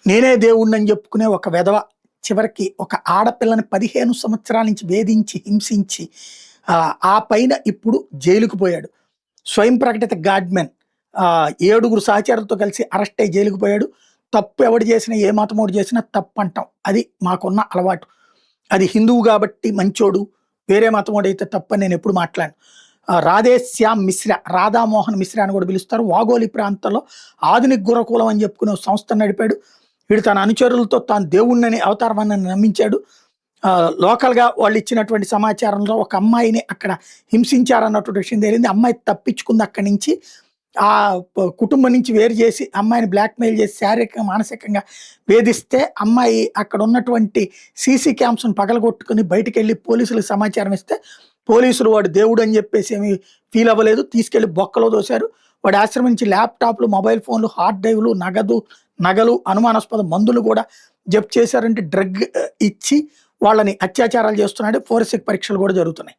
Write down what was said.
నేనే దేవుడినని చెప్పుకునే ఒక వెధవ చివరికి ఒక ఆడపిల్లని 15 సంవత్సరాల నుంచి వేధించి, హింసించి ఆ పైన ఇప్పుడు జైలుకు పోయాడు. స్వయం ప్రకటిత గాడ్‌మెన్ 7గురు సహచరులతో కలిసి అరెస్ట్ అయ్యి జైలుకు పోయాడు. తప్పు ఎవడు చేసినా, ఏ మతమోడు చేసినా తప్పంటాం. అది మాకున్న అలవాటు. అది హిందువు కాబట్టి మంచోడు, వేరే మతమోడైతే తప్పని నేనెప్పుడు మాట్లాడను. రాధేశ్యామ్ మిశ్రా, రాధామోహన్ మిశ్రా అని కూడా పిలుస్తారు. వాగోలి ప్రాంతంలో ఆధునిక్ గురుకులం అని చెప్పుకునే ఒక సంస్థను నడిపాడు. వీడు తన అనుచరులతో తాను దేవుడినని అవతారమని నమ్మించాడు. లోకల్‌గా వాళ్ళు ఇచ్చినటువంటి సమాచారంలో ఒక అమ్మాయిని అక్కడ హింసించారన్నటువంటి విషయం తేలింది. అమ్మాయి తప్పించుకుంది అక్కడి నుంచి. కుటుంబం నుంచి వేరు చేసి అమ్మాయిని బ్లాక్‌మెయిల్ చేసి శారీరకంగా, మానసికంగా వేధిస్తే అమ్మాయి అక్కడ ఉన్నటువంటి సీసీ క్యామ్స్‌ని పగలగొట్టుకొని బయటికెళ్ళి పోలీసులకు సమాచారం ఇస్తే, పోలీసులు వాడు దేవుడు అని చెప్పేసి ఏమి ఫీల్ అవ్వలేదు. తీసుకెళ్ళి బొక్కలో దోశారు. వాడి ఆశ్రమం నుంచి ల్యాప్‌టాప్‌లు, మొబైల్ ఫోన్‌లు, హార్డ్ డ్రైవ్‌లు, నగలు, అనుమానాస్పద మందులు కూడా జప్తు చేశారంటే డ్రగ్ ఇచ్చి వాళ్ళని అత్యాచారాలు చేస్తున్నాడు. ఫోరెన్సిక్ పరీక్షలు కూడా జరుగుతున్నాయి.